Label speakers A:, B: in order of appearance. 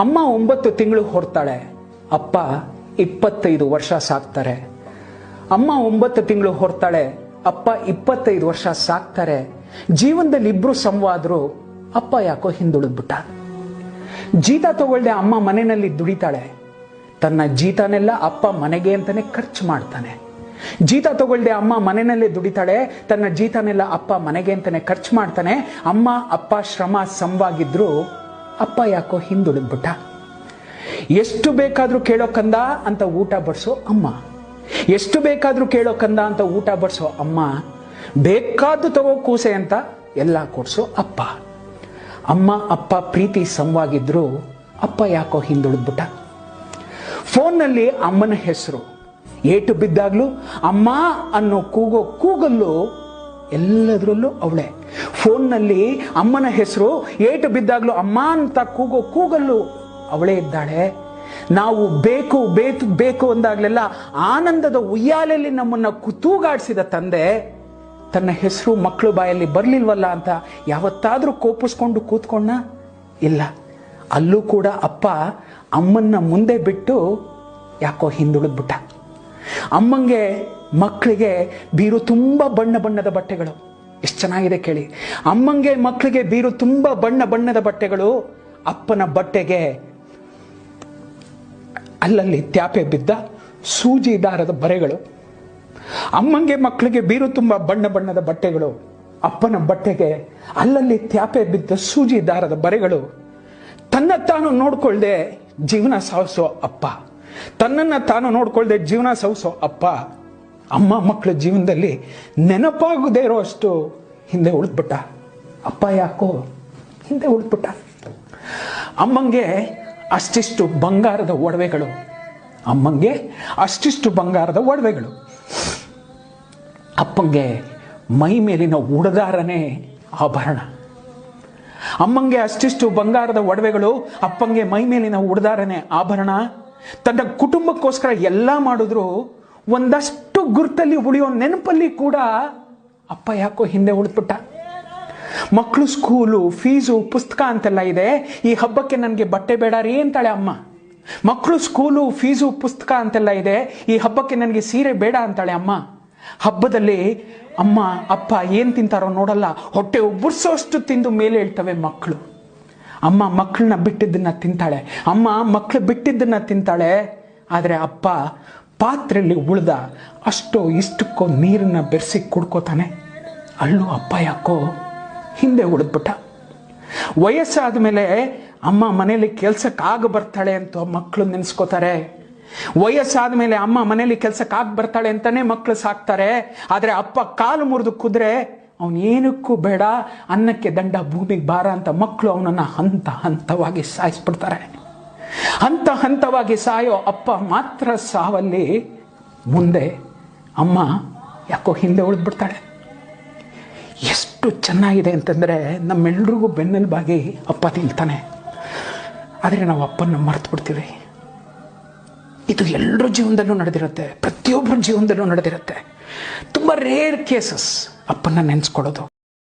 A: ಅಮ್ಮ 9 ತಿಂಗಳು ಹೊರ್ತಾಳೆ, ಅಪ್ಪ 25 ವರ್ಷ ಸಾಕ್ತಾರೆ. ಅಮ್ಮ 9 ತಿಂಗಳು ಹೊರ್ತಾಳೆ, ಅಪ್ಪ 25 ವರ್ಷ ಸಾಕ್ತಾರೆ. ಜೀವನದಲ್ಲಿ ಇಬ್ರು ಸಂವಾದ್ರು. ಅಪ್ಪ ಯಾಕೋ ಹಿಂದುಳಿದ್ಬಿಟ್ಟ. ಜೀತ ತಗೊಳ್ದೆ ಅಮ್ಮ ಮನೆಯಲ್ಲಿ ದುಡಿತಾಳೆ. ತನ್ನ ಜೀತನೆಲ್ಲ ಅಪ್ಪ ಮನೆಗೆ ಅಂತಾನೆ ಖರ್ಚು ಮಾಡ್ತಾನೆ. ಜೀತ ತಗೊಳ್ದೆ ಅಮ್ಮ ಮನೆಯಲ್ಲೇ ದುಡಿತಾಳೆ. ತನ್ನ ಜೀತನೆಲ್ಲ ಅಪ್ಪ ಮನೆಗೆ ಅಂತಾನೆ ಖರ್ಚು ಮಾಡ್ತಾನೆ. ಅಮ್ಮ ಅಪ್ಪ ಶ್ರಮ ಸಮವಾಗಿದ್ರು ಅಪ್ಪ ಯಾಕೋ ಹಿಂದುಳಿದ್ಬಿಟ್ಟ. ಎಷ್ಟು ಬೇಕಾದ್ರೂ ಕೇಳೋ ಕಂದ ಅಂತ ಊಟ ಬಡಿಸೋ ಅಮ್ಮ, ಎಷ್ಟು ಬೇಕಾದ್ರೂ ಕೇಳೋ ಕಂದ ಅಂತ ಊಟ ಬಡಿಸೋ ಅಮ್ಮ, ಬೇಕಾದ್ದು ತಗೋ ಕೂಸೆ ಅಂತ ಎಲ್ಲ ಕೊಡ್ಸೋ ಅಪ್ಪ. ಅಮ್ಮ ಅಪ್ಪ ಪ್ರೀತಿ ಸಮವಾಗಿದ್ರು ಅಪ್ಪ ಯಾಕೋ ಹಿಂದುಳಿದ್ಬಿಟ್ಟ. ಫೋನ್ನಲ್ಲಿ ಅಮ್ಮನ ಹೆಸರು ಏಟು ಬಿದ್ದಾಗ್ಲೂ ಅಮ್ಮ ಅನ್ನೋ ಕೂಗೋ ಕೂಗಲ್ಲೂ ಎಲ್ಲದರಲ್ಲೂ ಅವಳೆ. ಫೋನ್ನಲ್ಲಿ ಅಮ್ಮನ ಹೆಸರು ಏಟು ಬಿದ್ದಾಗ್ಲೂ ಅಮ್ಮ ಅಂತ ಕೂಗೋ ಕೂಗಲ್ಲೂ ಅವಳೇ ಇದ್ದಾಳೆ. ನಾವು ಬೇಕು ಬೇಕು ಬೇಕು ಅಂದಾಗ್ಲೆಲ್ಲ ಆನಂದದ ಉಯ್ಯಾಲೆಯಲ್ಲಿ ನಮ್ಮನ್ನ ತೂಗಾಡಿಸಿದ ತಂದೆ ತನ್ನ ಹೆಸರು ಮಕ್ಕಳು ಬಾಯಲ್ಲಿ ಬರ್ಲಿಲ್ವಲ್ಲ ಅಂತ ಯಾವತ್ತಾದ್ರೂ ಕೋಪಿಸ್ಕೊಂಡು ಕೂತ್ಕೊಂಡ? ಇಲ್ಲ. ಅಲ್ಲೂ ಕೂಡ ಅಪ್ಪ ಅಮ್ಮನ್ನ ಮುಂದೆ ಬಿಟ್ಟು ಯಾಕೋ ಹಿಂದುಳಿದ್ಬಿಟ್ಟ. ಅಮ್ಮಂಗೆ ಮಕ್ಕಳಿಗೆ ಬೀರು ತುಂಬಾ ಬಣ್ಣ ಬಣ್ಣದ ಬಟ್ಟೆಗಳು. ಎಷ್ಟು ಚೆನ್ನಾಗಿದೆ ಕೇಳಿ. ಅಮ್ಮಂಗೆ ಮಕ್ಕಳಿಗೆ ಬೀರು ತುಂಬಾ ಬಣ್ಣ ಬಣ್ಣದ ಬಟ್ಟೆಗಳು, ಅಪ್ಪನ ಬಟ್ಟೆಗೆ ಅಲ್ಲಲ್ಲಿ ತ್ಯಾಪೆ ಬಿದ್ದ ಸೂಜಿ ದಾರದ ಬರೆಗಳು. ಅಮ್ಮಂಗೆ ಮಕ್ಕಳಿಗೆ ಬೀರು ತುಂಬಾ ಬಣ್ಣ ಬಣ್ಣದ ಬಟ್ಟೆಗಳು, ಅಪ್ಪನ ಬಟ್ಟೆಗೆ ಅಲ್ಲಲ್ಲಿ ತ್ಯಾಪೆ ಬಿದ್ದ ಸೂಜಿ ದಾರದ ಬರೆಗಳು. ತನ್ನ ತಾನು ನೋಡ್ಕೊಳ್ದೆ ಜೀವನ ಸಾಗಿಸೋ ಅಪ್ಪ, ತನ್ನನ್ನ ತಾನು ನೋಡ್ಕೊಳ್ದೆ ಜೀವನ ಸಾಗಿಸೋ ಅಪ್ಪ, ಅಮ್ಮ ಮಕ್ಕಳ ಜೀವನದಲ್ಲಿ ನೆನಪಾಗದೇ ಇರೋ ಅಷ್ಟು ಹಿಂದೆ ಉಳಿದ್ಬಿಟ್ಟ. ಅಪ್ಪ ಯಾಕೋ ಹಿಂದೆ ಉಳಿದ್ಬಿಟ್ಟ. ಅಮ್ಮಂಗೆ ಅಷ್ಟಿಷ್ಟು ಬಂಗಾರದ ಒಡವೆಗಳು, ಅಮ್ಮಂಗೆ ಅಷ್ಟಿಷ್ಟು ಬಂಗಾರದ ಒಡವೆಗಳು, ಅಪ್ಪಂಗೆ ಮೈ ಮೇಲಿನ ಉಡದಾರನೇ ಆಭರಣ. ಅಮ್ಮಂಗೆ ಅಷ್ಟಿಷ್ಟು ಬಂಗಾರದ ಒಡವೆಗಳು, ಅಪ್ಪಂಗೆ ಮೈ ಮೇಲಿನ ಉಡದಾರನೇ ಆಭರಣ. ತನ್ನ ಕುಟುಂಬಕ್ಕೋಸ್ಕರ ಎಲ್ಲ ಮಾಡಿದ್ರು ಒಂದಷ್ಟು ಗುರ್ತಲ್ಲಿ ಉಳಿಯೋ ನೆನಪಲ್ಲಿ ಕೂಡ ಅಪ್ಪ ಯಾಕೋ ಹಿಂದೆ ಉಳಿದ್ಬಿಟ್ಟ. ಮಕ್ಕಳು ಸ್ಕೂಲು ಫೀಸು ಪುಸ್ತಕ ಅಂತೆಲ್ಲ ಇದೆ, ಈ ಹಬ್ಬಕ್ಕೆ ನನಗೆ ಬಟ್ಟೆ ಬೇಡ ರೀ ಅಂತಾಳೆ ಅಮ್ಮ. ಮಕ್ಕಳು ಸ್ಕೂಲು ಫೀಸು ಪುಸ್ತಕ ಅಂತೆಲ್ಲ ಇದೆ, ಈ ಹಬ್ಬಕ್ಕೆ ನನಗೆ ಸೀರೆ ಬೇಡ ಅಂತಾಳೆ ಅಮ್ಮ. ಹಬ್ಬದಲ್ಲಿ ಅಮ್ಮ ಅಪ್ಪ ಏನ್ ತಿಂತಾರೋ ನೋಡಲ್ಲ, ಹೊಟ್ಟೆ ಉಬ್ಬರ್ಸೋಷ್ಟು ತಿಂದು ಮೇಲೆ ಹೇಳ್ತವೆ ಮಕ್ಕಳು. ಅಮ್ಮ ಮಕ್ಕಳನ್ನ ಬಿಟ್ಟಿದ್ದನ್ನ ತಿಂತಾಳೆ, ಅಮ್ಮ ಮಕ್ಕಳು ಬಿಟ್ಟಿದ್ದನ್ನ ತಿಂತಾಳೆ. ಆದರೆ ಅಪ್ಪ ಪಾತ್ರೆಯಲ್ಲಿ ಉಳ್ದ ಅಷ್ಟೋ ಇಷ್ಟಕ್ಕೋ ನೀರನ್ನ ಬೆರೆಸಿ ಕುಡ್ಕೋತಾನೆ. ಅಲ್ಲೂ ಅಪ್ಪ ಯಾಕೋ ಹಿಂದೆ ಉಳಿದ್ಬಿಟ್ಟ. ವಯಸ್ಸಾದ ಮೇಲೆ ಅಮ್ಮ ಮನೇಲಿ ಕೆಲ್ಸಕ್ಕಾಗ ಬರ್ತಾಳೆ ಅಂತ ಮಕ್ಕಳು ನೆನೆಸ್ಕೋತಾರೆ. ವಯಸ್ಸಾದ ಮೇಲೆ ಅಮ್ಮ ಮನೇಲಿ ಕೆಲ್ಸಕ್ಕಾಗ ಬರ್ತಾಳೆ ಅಂತಾನೆ ಮಕ್ಕಳು ಸಾಕ್ತಾರೆ. ಆದರೆ ಅಪ್ಪ ಕಾಲು ಮುರಿದು ಕುದ್ರೆ ಅವನೇನಕ್ಕೂ ಬೇಡ, ಅನ್ನಕ್ಕೆ ದಂಡ ಭೂಮಿಗೆ ಭಾರ ಅಂತ ಮಕ್ಕಳು ಅವನನ್ನ ಹಂತ ಹಂತವಾಗಿ ಸಾಯಿಸ್ಬಿಡ್ತಾರೆ. ಹಂತ ಹಂತವಾಗಿ ಸಾಯೋ ಅಪ್ಪ ಮಾತ್ರ ಸಾವಲ್ಲಿ ಮುಂದೆ ಅಮ್ಮ ಯಾಕೋ ಹಿಂದೆ ಉಳಿದ್ಬಿಡ್ತಾಳೆ. ಎಷ್ಟು ಚೆನ್ನಾಗಿದೆ ಅಂತಂದರೆ ನಮ್ಮೆಲ್ರಿಗೂ ಬೆನ್ನೆಲುಬಾಗಿ ಅಪ್ಪ ನಿಲ್ತಾನೆ. ಆದರೆ ನಾವು ಅಪ್ಪನ ಮರ್ತು ಬಿಡ್ತೀವಿ. ಇದು ಎಲ್ಲರ ಜೀವನದಲ್ಲೂ ನಡೆದಿರುತ್ತೆ, ಪ್ರತಿಯೊಬ್ಬರ ಜೀವನದಲ್ಲೂ ನಡೆದಿರುತ್ತೆ. ತುಂಬ ರೇರ್ ಕೇಸಸ್ ಅಪ್ಪನ ನೆನೆಸ್ಕೊಳ್ಳೋದು.